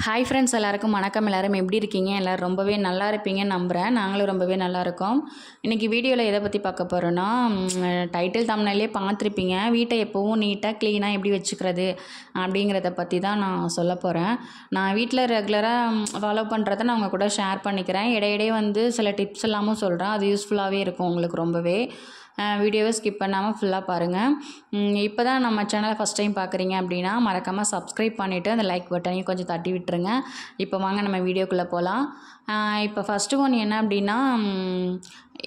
Hi friends, எல்லாருக்கும் வணக்கம். எல்லோரும் எப்படி இருக்கீங்க? எல்லோரும் ரொம்பவே நல்லா இருப்பீங்கன்னு நம்புகிறேன். நாங்களும் ரொம்பவே நல்லா இருக்கோம். இன்றைக்கி வீடியோவில் எதை பற்றி பார்க்க போகிறோன்னா, டைட்டில் தம்ப்நெயிலே பார்த்துருப்பீங்க. வீட்டை எப்போவும் நீட்டாக க்ளீனாக எப்படி வச்சுக்கிறது அப்படிங்கிறத பற்றி தான் நான் சொல்ல போகிறேன். நான் வீட்டில் ரெகுலராக ஃபாலோ பண்ணுறத நான் உங்கள் கூட ஷேர் பண்ணிக்கிறேன். இடையிடையே வந்து சில டிப்ஸ் எல்லாமும் சொல்கிறேன். அது யூஸ்ஃபுல்லாகவே இருக்கும் உங்களுக்கு ரொம்பவே. வீடியோவை ஸ்கிப் பண்ணாமல் ஃபுல்லாக பாருங்கள். இப்போ தான் நம்ம சேனலை ஃபஸ்ட் டைம் பார்க்குறீங்க அப்படின்னா மறக்காமல் சப்ஸ்கிரைப் பண்ணிவிட்டு அந்த லைக் பட்டனையும் கொஞ்சம் தட்டி விட்டுருங்க. இப்போ வாங்க நம்ம வீடியோக்குள்ளே போகலாம். இப்போ ஃபஸ்ட்டு ஒன் என்ன அப்படின்னா,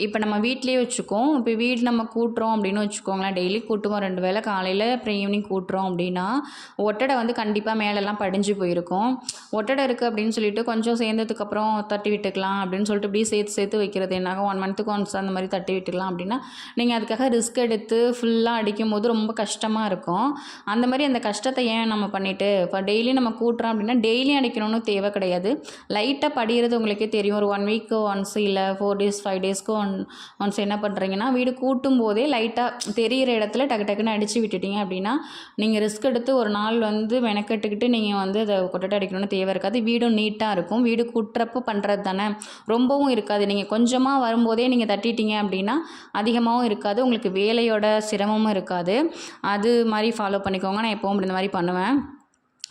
இப்போ நம்ம வீட்லேயே வச்சுக்கோம். இப்போ வீடு நம்ம கூட்டுறோம் அப்படின்னு வச்சுக்கோங்களேன். டெய்லி கூட்டுவோம் 2 வேளை, காலையில் அப்புறம் ஈவினிங் கூட்டுறோம் அப்படின்னா ஒட்டடை வந்து கண்டிப்பாக மேலெல்லாம் படிஞ்சு போயிருக்கும். ஒட்டடை இருக்குது அப்படின்னு சொல்லிட்டு கொஞ்சம் சேர்ந்ததுக்கப்புறம் தட்டி விட்டுக்கலாம் அப்படின்னு சொல்லிட்டு இப்படி சேர்த்து வைக்கிறது என்னாகும், 1 மந்த்துக்கு ஒன்ஸ் அந்த மாதிரி தட்டி விட்டுக்கலாம் அப்படின்னா நீங்கள் அதுக்காக ரிஸ்க் எடுத்து ஃபுல்லாக அடிக்கும் போது ரொம்ப கஷ்டமாக இருக்கும். அந்த மாதிரி அந்த கஷ்டத்தை ஏன் நம்ம பண்ணிவிட்டு இப்போ டெய்லி நம்ம கூட்டுறோம் அப்படின்னா டெய்லியும் அடிக்கணும்னு தேவை கிடையாது. லைட்டாக படிகிறது உங்களுக்கே தெரியும். ஒரு 1 வீக்கு ஒன்ஸ் இல்லை 4 டேஸ் 5 டேஸ்க்கு ஒன்ஸ் என்ன பண்ணுறீங்கன்னா, வீடு கூட்டும் போதே லைட்டாக தெரிகிற இடத்துல டக்குன்னு அடித்து விட்டுட்டீங்க அப்படின்னா நீங்கள் ரிஸ்க் எடுத்து ஒரு நாள் வந்து மெனக்கெட்டுக்கிட்டு நீங்கள் வந்து அதை கொட்டை அடிக்கணும்னு தேவை இருக்காது. வீடும் நீட்டாக இருக்கும். வீடு கூட்டுறப்போ பண்ணுறது தானே, ரொம்பவும் இருக்காது. நீங்கள் கொஞ்சமாக வரும்போதே நீங்கள் தட்டிட்டீங்க அப்படின்னா அதிகமாகவும் இருக்காது, உங்களுக்கு வேலையோட சிரமமும் இருக்காது. அது மாதிரி ஃபாலோ பண்ணிக்கோங்க. நான் எப்போவும் இந்த மாதிரி பண்ணுவேன்.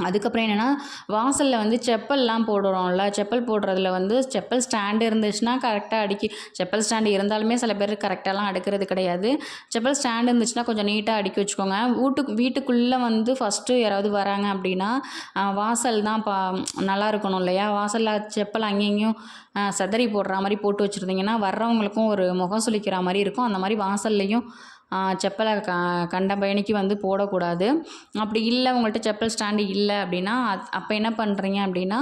அதுக்கப்புறம் என்னென்னா, வாசலில் வந்து செப்பல்லாம் போடுறோம்ல, செப்பல் போடுறதுல வந்து செப்பல் ஸ்டாண்டு இருந்துச்சுன்னா கரெக்டாக செப்பல் ஸ்டாண்டு இருந்தாலுமே சில பேர் கரெக்டாலாம் அடுக்கிறது கிடையாது. செப்பல் ஸ்டாண்டு இருந்துச்சுன்னா கொஞ்சம் நீட்டாக அடுக்கி வச்சுக்கோங்க. வீட்டுக்குள்ளே வந்து ஃபஸ்ட்டு யாராவது வராங்க அப்படின்னா வாசல் தான் நல்லா இருக்கணும் இல்லையா? வாசலில் செப்பல் அங்கேயும் செதறி போடுற மாதிரி போட்டு வச்சுருந்தீங்கன்னா வர்றவங்களுக்கும் ஒரு முகம் சுளிக்கிற மாதிரி இருக்கும். அந்த மாதிரி வாசல்லையும் செப்பலை கண்ட பயணிக்கு வந்து போடக்கூடாது. அப்படி இல்லை, உங்கள்கிட்ட செப்பல் ஸ்டாண்டு இல்லை அப்படின்னா அப்போ என்ன பண்ணுறீங்க அப்படின்னா,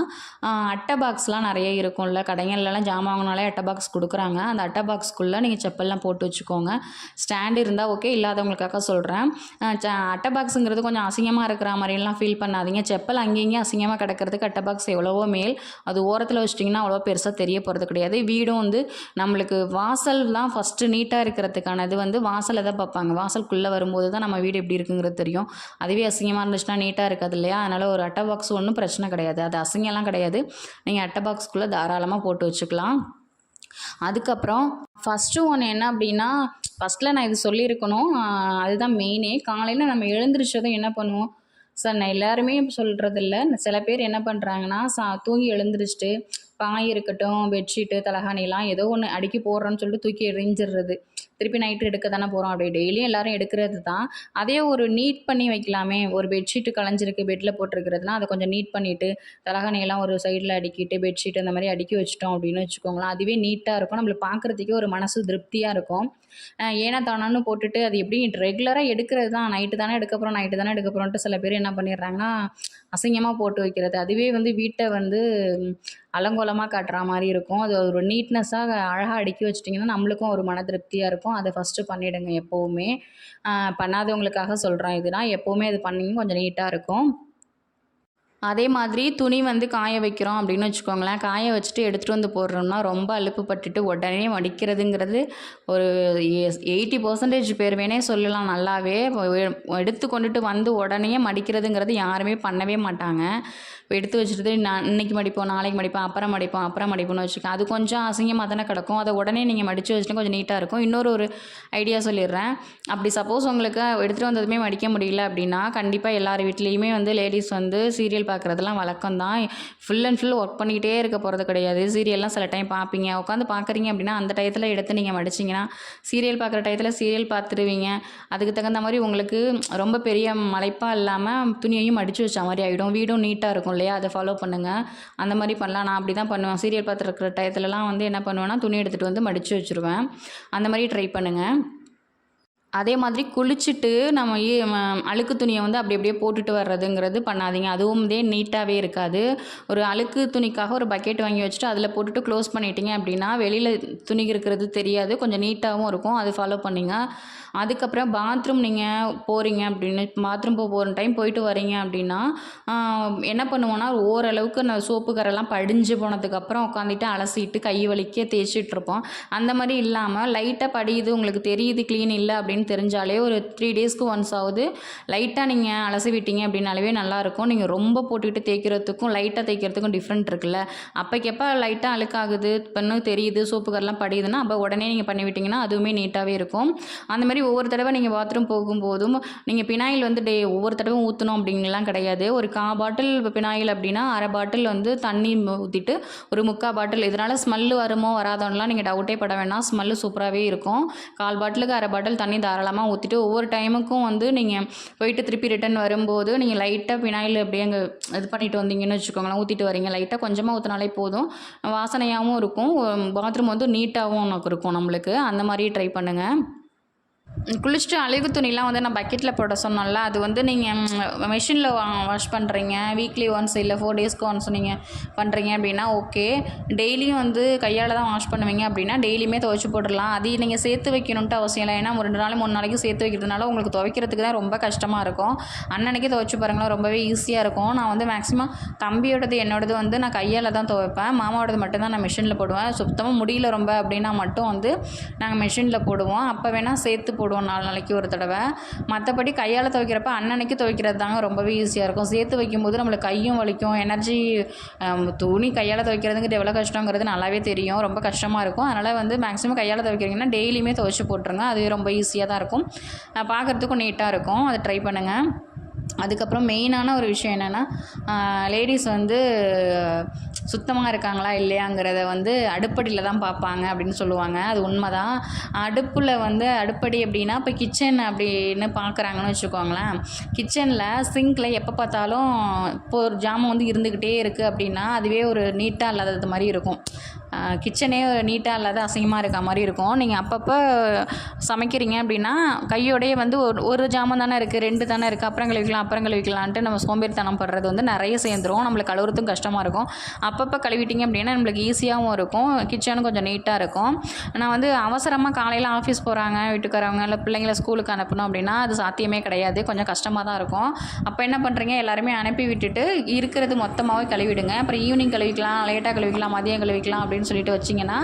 அட்டை பாக்ஸ்லாம் நிறைய இருக்கும்ல, கடைகள்லாம் ஜாமான் வாங்கினாலே அட்டை பாக்ஸ் கொடுக்குறாங்க. அந்த அட்டை பாக்ஸ்க்குள்ளே நீங்கள் செப்பல்லாம் போட்டு வச்சுக்கோங்க. ஸ்டாண்டு இருந்தால் ஓகே, இல்லாதவங்களுக்காக சொல்கிறேன். அட்டை பாக்ஸுங்கிறது கொஞ்சம் அசிங்கமாக இருக்கிற மாதிரிலாம் ஃபீல் பண்ணாதீங்க. செப்பல் அங்கேயும் அசிங்கமாக கிடக்கிறதுக்கு அட்டை பாக்ஸ் எவ்வளவோ மேல். அது ஓரத்தில் வச்சிட்டிங்கன்னா அவ்வளோ பெருசாக தெரிய போகிறது கிடையாது. வீடும் வந்து நம்மளுக்கு வாசல் தான் ஃபஸ்ட்டு நீட்டாக இருக்கிறதுக்கானது வந்து வாசலை தான் பார்ப்பாங்க. வாசலுக்குள்ளே வரும்போது தான் நம்ம வீடு எப்படி இருக்குங்கிறது தெரியும். அதுவே அசிங்கமாக இருந்துச்சுன்னா நீட்டாக இருக்காது இல்லையா? அதனால் ஒரு அட்டை பாக்ஸ் ஒன்றும் பிரச்சனை கிடையாது. அது அசிங்கம்லாம் கிடையாது. நீங்கள் அட்டை பாக்ஸ்க்குள்ளே தாராளமாக போட்டு வச்சுக்கலாம். அதுக்கப்புறம் ஃபஸ்ட்டு ஒன்று என்ன அப்படின்னா, ஃபஸ்ட்டில் நான் இது சொல்லியிருக்கணும். அதுதான் மெயினே. காலையில் நம்ம எழுந்திரிச்சதும் என்ன பண்ணுவோம் சார், நான் எல்லாருமே சொல்கிறதில்ல, சில பேர் என்ன பண்ணுறாங்கன்னா தூங்கி எழுந்திரிச்சிட்டு பாய் இருக்கட்டும், பெட்ஷீட்டு, தலகாணிலாம் ஏதோ ஒன்று அடுக்கி போடுறோன்னு சொல்லிட்டு தூக்கி எறிஞ்சிடுறது. திருப்பி நைட்டு எடுக்க தானே போகிறோம். அப்படியே டெய்லியும் எல்லோரும் எடுக்கிறது தான். அதே ஒரு நீட் பண்ணி வைக்கலாமே. ஒரு பெட்ஷீட்டு கலைஞ்சிருக்கு பெட்டில் போட்டிருக்கிறதுனா அதை கொஞ்சம் நீட் பண்ணிவிட்டு தலகாணியெல்லாம் ஒரு சைடில் அடுக்கிட்டு பெட்ஷீட் அந்த மாதிரி அடுக்கி வச்சிட்டோம் அப்படின்னு வச்சுக்கோங்களேன். அதுவே நீட்டாக இருக்கும். நம்மளுக்கு பார்க்குறதுக்கே ஒரு மனசு திருப்தியாக இருக்கும். ஏன்னா தானான்னு போட்டுட்டு அது எப்படி ரெகுலராக எடுக்கிறது தான். நைட்டு தானே எடுக்க போகிறோன்ட்டு சில பேர் என்ன பண்ணிடுறாங்கன்னா அசிங்கமாக போட்டு வைக்கிறது. அதுவே வந்து வீட்டை வந்து அலங்கோலமாக காட்டுற மாதிரி இருக்கும். அது ஒரு நீட்னஸாக அழகாக அடுக்கி வச்சிட்டிங்கன்னா நம்மளுக்கும் ஒரு மன திருப்தியாக இருக்கும். அதை ஃபஸ்ட்டு பண்ணிவிடுங்க எப்போவுமே. பண்ணாதவங்களுக்காக சொல்கிறேன் இதுனா. எப்போவுமே அது பண்ணிங்க கொஞ்சம் நீட்டாக இருக்கும். அதே மாதிரி துணி வந்து காய வைக்கிறோம் அப்படின்னு வச்சுக்கோங்களேன். காய வச்சுட்டு எடுத்துகிட்டு வந்து போடுறோம்னா ரொம்ப அலுப்பு பட்டுட்டு உடனே மடிக்கிறதுங்கிறது ஒரு 80% பேர் வேணே சொல்லலாம். நல்லாவே எடுத்து கொண்டுட்டு வந்து உடனே மடிக்கிறதுங்கிறது யாருமே பண்ணவே மாட்டாங்க. எடுத்து வச்சுட்டு நான் இன்றைக்கி மடிப்போம், நாளைக்கு மடிப்போம், அப்புறம் மடிப்போம்னு வச்சுக்கேன். அது கொஞ்சம் அசிங்கமாக தானே கிடக்கும். அதை உடனே நீங்கள் மடித்து வச்சுட்டு கொஞ்சம் நீட்டாக இருக்கும். இன்னொரு ஐடியா சொல்லிடுறேன். அப்படி சப்போஸ் உங்களுக்கு எடுத்துகிட்டு வந்ததுமே மடிக்க முடியல அப்படின்னா கண்டிப்பாக எல்லார் வீட்லேயுமே வந்து லேடிஸ் வந்து சீரியல் பார்க்குறதுலாம் வழக்கம் தான். ஃபுல் அண்ட் ஃபுல் ஒர்க் பண்ணிக்கிட்டே இருக்க போகிறது கிடையாது. சீரியல்லாம் சில டைம் பார்ப்பீங்க. உட்காந்து பார்க்குறீங்க அப்படின்னா அந்த டயத்தில் எடுத்து நீங்கள் மடிச்சிங்கன்னா சீரியல் பார்க்குற டயத்தில் சீரியல் பார்த்துருவீங்க. அதுக்கு தகுந்த மாதிரி உங்களுக்கு ரொம்ப பெரிய மலைப்பாக இல்லாமல் துணியையும் மடித்து வச்ச மாதிரி ஆகிடும். வீடும் நீட்டாக இருக்கும் இல்லையா? அதை ஃபாலோ பண்ணுங்கள். அந்த மாதிரி பண்ணலாம். நான் அப்படி தான் பண்ணுவேன். சீரியல் பார்த்துருக்கிற டயத்துலலாம் வந்து என்ன பண்ணுவேன்னா துணி எடுத்துகிட்டு வந்து மடித்து வச்சுருவேன். அந்த மாதிரி ட்ரை பண்ணுங்கள். அதே மாதிரி குளிச்சுட்டு நம்ம அழுக்கு துணியை வந்து அப்படியே போட்டுட்டு வர்றதுங்கிறது பண்ணாதீங்க. அதுவும் நீட்டாகவே இருக்காது. ஒரு அழுக்கு துணிக்காக ஒரு பக்கெட் வாங்கி வச்சுட்டு அதில் போட்டுட்டு க்ளோஸ் பண்ணிட்டீங்க அப்படின்னா வெளியில் துணி இருக்கிறது தெரியாது. கொஞ்சம் நீட்டாகவும் இருக்கும். அது ஃபாலோ பண்ணிங்க. அதுக்கப்புறம் பாத்ரூம் நீங்கள் போகிறீங்க அப்படின்னு பாத்ரூம் போகிற டைம் போயிட்டு வரீங்க அப்படின்னா என்ன பண்ணுவோன்னா ஓரளவுக்கு நான் சோப்பு கரெல்லாம் படிஞ்சு போனதுக்கப்புறம் உட்காந்துட்டு அலசிட்டு கை வலிக்க தேய்ச்சிட்ருப்போம். அந்த மாதிரி இல்லாமல் லைட்டாக படியுது உங்களுக்கு தெரியுது க்ளீன் இல்லை அப்படின்னு அப்படின்னு தெரிஞ்சாலே ஒரு 3 டேஸ்க்கு ஒன்ஸ் ஆகுது லைட்டாக நீங்கள் அலசி விட்டீங்க அப்படின்னாலே நல்லாயிருக்கும். நீங்கள் ரொம்ப போட்டுக்கிட்டு தேய்க்கிறதுக்கும் லைட்டாக தேய்க்கிறதுக்கும் டிஃப்ரெண்ட் இருக்குல்ல. அப்போக்கப்போ லைட்டாக அழுக்காகுது இன்னும் தெரியுது சோப்பு கரெலாம் படியுதுன்னா அப்போ உடனே நீங்கள் பண்ணி விட்டிங்கன்னா அதுவுமே நீட்டாகவே இருக்கும். அந்த மாதிரி ஒவ்வொரு தடவை நீங்கள் பாத்ரூம் போகும்போதும் நீங்கள் பினாயில் வந்து ஒவ்வொரு தடவை ஊற்றணும் அப்படின்லாம் கிடையாது. ஒரு 1/4 பாட்டில் பினாயில் அப்படின்னா 1/2 பாட்டில் வந்து தண்ணி ஊற்றிட்டு ஒரு 3/4 பாட்டில். இதனால் ஸ்மெல்லு வருமோ வராதோன்னெலாம் நீங்கள் டவுட்டே பட வேணாம். ஸ்மெல்லு சூப்பராகவே இருக்கும். 1/4 பாட்டிலுக்கு 1/2 பாட்டில் தண்ணி தாராளமாக ஊற்றிட்டு ஒவ்வொரு டைமுக்கும் வந்து நீங்கள் போயிட்டு திருப்பி ரிட்டன் வரும்போது நீங்கள் லைட்டாக பினாயில் அப்படியே அங்கே இது பண்ணிட்டு வந்தீங்கன்னு வச்சுக்கோங்களேன். ஊற்றிட்டு வரீங்க லைட்டாக கொஞ்சமாக ஊற்றினாலே போதும். வாசனையாகவும் இருக்கும். பாத்ரூம் வந்து நீட்டாகவும் நமக்கு இருக்கும் நம்மளுக்கு. அந்த மாதிரி ட்ரை பண்ணுங்கள். குளிச்சுட்டு அழுகு துணிலாம் வந்து நான் பக்கெட்டில் போட சொன்னோம்ல, அது வந்து நீங்கள் மெஷினில் வாஷ் பண்ணுறீங்க வீக்லி ஒன்ஸ் இல்லை 4 டேஸ்க்கு ஒன்ஸ் நீங்கள் பண்ணுறீங்க அப்படின்னா ஓகே. டெய்லியும் வந்து கையால் தான் வாஷ் பண்ணுவீங்க அப்படின்னா டெய்லியுமே துவைச்சி போட்டுடலாம். அது நீங்கள் சேர்த்து வைக்கணுன்ட்டு அவசியம் இல்லை. ஏன்னா 2 நாள் 3 நாளைக்கு சேர்த்து வைக்கிறதுனால உங்களுக்கு துவைக்கிறதுக்கு தான் ரொம்ப கஷ்டமாக இருக்கும். அன்னன்னைக்கு துவைச்சி பாருங்களேன், ரொம்பவே ஈஸியாக இருக்கும். நான் வந்து மேக்ஸிமம் தம்பியோடது என்னோடது வந்து நான் கையால் தான் துவைப்பேன். மாமாவோடது மட்டும்தான் நான் மிஷினில் போடுவேன். சுத்தமாக முடியல ரொம்ப அப்படின்னா மட்டும் வந்து நாங்கள் மிஷினில் போடுவோம். அப்போ வேணால் சேர்த்து போடுவோம் 4 நாளைக்கு ஒரு தடவை. மற்றபடி கையால் துவைக்கிறப்ப அன்னன்னைக்கு துவைக்கிறது தாங்க ரொம்பவே ஈஸியாக இருக்கும். சேர்த்து வைக்கும்போது நம்மளுக்கு கையும் வலிக்கும். எனர்ஜி துணி கையால் துவைக்கிறதுங்கிறது எவ்வளோ கஷ்டங்கிறது நல்லாவே தெரியும். ரொம்ப கஷ்டமாக இருக்கும். அதனால் வந்து மேக்ஸிமம் கையால் துவைக்கிறீங்கன்னா டெய்லியுமே துவைச்சி போட்டுருங்க. அதுவே ரொம்ப ஈஸியாக தான் இருக்கும். பார்க்குறதுக்கும் நீட்டாக இருக்கும். அதை ட்ரை பண்ணுங்கள். அதுக்கப்புறம் மெயினான ஒரு விஷயம் என்னென்னா லேடிஸ் வந்து சுத்தமாக இருக்காங்களா இல்லையாங்கிறத வந்து அடுப்படியில் தான் பார்ப்பாங்க அப்படின்னு சொல்லுவாங்க. அது உண்மை தான். அடுப்பில் வந்து அடுப்படி அப்படின்னா இப்போ கிச்சன் அப்படின்னு பார்க்குறாங்கன்னு வச்சுக்கோங்களேன். கிச்சனில் சிங்கில் எப்போ பார்த்தாலும் இப்போ ஒரு ஜாமான் வந்து இருந்துக்கிட்டே இருக்குது அப்படின்னா அதுவே ஒரு நீட்டாக இல்லாதது மாதிரி இருக்கும். கிச்சனே நீட்டாக இல்லாத அசிங்கமாக இருக்க மாதிரி இருக்கும். நீங்கள் அப்பப்போ சமைக்கிறீங்க அப்படின்னா கையோடையே வந்து ஒரு ஜாமான் தானே இருக்குது 2 தானே இருக்குது அப்புறம் கழுவிக்கலான்ட்டு நம்ம சோம்பேறித்தனம் படுறது வந்து நிறைய சேர்ந்துரும். நம்மளுக்கு கழுவுறதுக்கும் கஷ்டமாக இருக்கும். அப்பப்போ கழுவிட்டிங்க அப்படின்னா நம்மளுக்கு ஈஸியாகவும் இருக்கும். கிச்சனும் கொஞ்சம் நீட்டாக இருக்கும். நான் வந்து அவசரமாக காலையில் ஆஃபீஸ் போகிறாங்க வீட்டுக்காரவங்க இல்லை பிள்ளைங்களை ஸ்கூலுக்கு அனுப்பணும் அப்படின்னா அது சாத்தியமே கிடையாது. கொஞ்சம் கஷ்டமாக தான் இருக்கும். அப்போ என்ன பண்ணுறீங்க, எல்லாருமே அனுப்பி விட்டுட்டு இருக்கிறது மொத்தமாகவே கழுவிடுங்க. அப்புறம் ஈவினிங் கழுவிக்கலாம், லேட்டாக கழுவிக்கலாம், மதியம் கழுவிக்கலாம் அப்படின்னு சொல்லிட்டு வச்சிங்கன்னா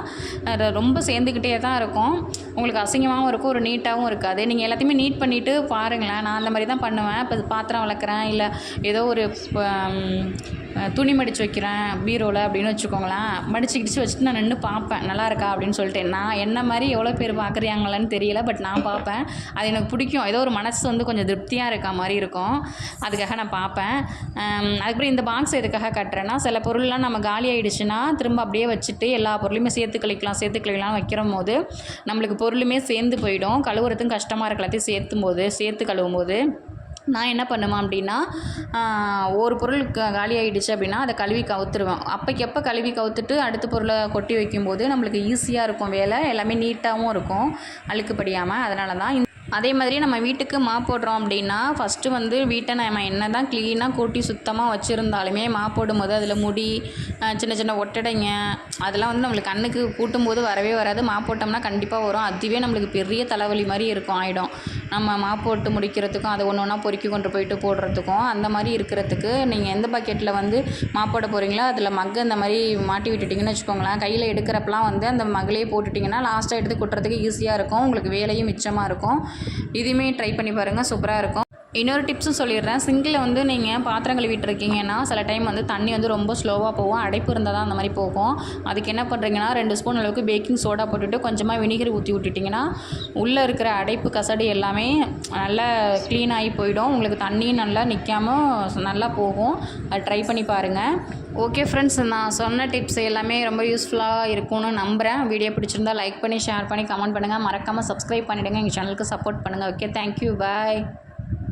ரொம்ப சேர்ந்துக்கிட்டே தான் இருக்கும். உங்களுக்கு அசிங்கமாகவும் இருக்கும், ஒரு நீட்டாகவும் இருக்காது. நீங்கள் எல்லாத்தையுமே நீட் பண்ணிவிட்டு பாருங்களேன். நான் அந்த மாதிரி தான் பண்ணுவேன். இப்போ பாத்திரம் வளர்க்குறேன் இல்லை ஏதோ ஒரு துணி மடித்து வைக்கிறேன் பீரோவில் அப்படின்னு வச்சுக்கோங்களேன். மடித்து கிடிச்சு வச்சுட்டு நான் நின்று பார்ப்பேன் நல்லா இருக்கா அப்படின்னு சொல்லிட்டு. நான் என்ன மாதிரி எவ்வளோ பேர் பார்க்குறாங்களான்னு தெரியல, பட் நான் பார்ப்பேன். அது எனக்கு பிடிக்கும். ஏதோ ஒரு மனசு வந்து கொஞ்சம் திருப்தியாக இருக்க மாதிரி இருக்கும். அதுக்காக நான் பார்ப்பேன். அதுக்கப்புறம் இந்த பாக்ஸ் எதுக்காக கட்டுறேன்னா சில பொருள்லாம் நம்ம காலி ஆகிடுச்சுன்னா திரும்ப அப்படியே வச்சுட்டு எல்லா பொருளையுமே சேர்த்து கழிக்கலாம் வைக்கிற போது நம்மளுக்கு பொருளுமே சேர்ந்து போயிடும். கழுவுறதுக்கும் கஷ்டமாக இருக்க எல்லாத்தையும் சேர்த்து கழுவும் போது நான் என்ன பண்ணுவேன் அப்படின்னா ஒரு பொருள் காலி ஆகிடுச்சு அப்படின்னா அதை கழுவி கவுத்துருவேன். அப்போக்கப்போ கழுவி கவுத்துட்டு அடுத்த பொருளை கொட்டி வைக்கும்போது நம்மளுக்கு ஈஸியாக இருக்கும் வேலை. எல்லாமே நீட்டாகவும் இருக்கும் அழுக்குப்படியாமல். அதனால தான். அதே மாதிரி நம்ம வீட்டுக்கு மாப் போடுறோம் அப்படின்னா ஃபஸ்ட்டு வந்து வீட்டை நம்ம என்ன தான் க்ளீனாக கூட்டி சுத்தமாக வச்சுருந்தாலுமே மாப் போடும்போது அதில் முடி சின்ன சின்ன ஒட்டடைங்க அதெல்லாம் வந்து நம்மளுக்கு கண்ணுக்கு கூட்டும்போது வரவே வராது. மாப் போட்டோம்னா கண்டிப்பாக வரும். அதுவே நம்மளுக்கு பெரிய தலைவலி மாதிரி ஆகிடும். நம்ம மாப் போட்டு முடிக்கிறதுக்கும் அதை ஒன்று ஒன்றா பொறுக்கி கொண்டு போயிட்டு போடுறதுக்கும் அந்த மாதிரி இருக்கிறதுக்கு நீங்கள் எந்த பக்கெட்டில் வந்து மாப் போட போகிறீங்களோ அதில் மக்கு அந்த மாதிரி மாட்டி விட்டுட்டிங்கன்னு வச்சுக்கோங்களேன். கையில் எடுக்கிறப்பெல்லாம் வந்து அந்த மகளே போட்டுட்டிங்கன்னா லாஸ்ட்டாக எடுத்து கொட்டுறதுக்கு ஈஸியாக இருக்கும். உங்களுக்கு வேலையும் மிச்சமாக இருக்கும். இதையுமே ட்ரை பண்ணி பாருங்கள், சூப்பராக இருக்கும். இன்னொரு டிப்ஸும் சொல்லிடுறேன். சிங்கில் வந்து நீங்கள் பாத்திரம் கழுவிட்டு இருக்கீங்கன்னா சில டைம் வந்து தண்ணி வந்து ரொம்ப ஸ்லோவாக போகும். அடைப்பு இருந்தால் தான் அந்த மாதிரி போகும். அதுக்கு என்ன பண்ணுறீங்கன்னா 2 ஸ்பூன் அளவுக்கு பேக்கிங் சோடா போட்டுட்டு கொஞ்சமாக வினிகர் ஊற்றி விட்டுட்டிங்கன்னா உள்ளே இருக்கிற அடைப்பு கசடு எல்லாமே நல்லா க்ளீன் ஆகி போயிடும். உங்களுக்கு தண்ணியும் நல்லா நிற்காமல் நல்லா போகும். அது ட்ரை பண்ணி பாருங்கள். ஓகே ஃப்ரெண்ட்ஸ், நான் சொன்ன டிப்ஸ் எல்லாமே ரொம்ப யூஸ்ஃபுல்லாக இருக்கும்னு நம்புகிறேன். வீடியோ பிடிச்சிருந்தா லைக் பண்ணி ஷேர் பண்ணி கமெண்ட் பண்ணுங்கள். மறக்காமல் சப்ஸ்கிரைப் பண்ணிவிடுங்க. எங்கள் சேனலுக்கு சப்போர்ட் பண்ணுங்கள். ஓகே, தேங்க்யூ, பாய்.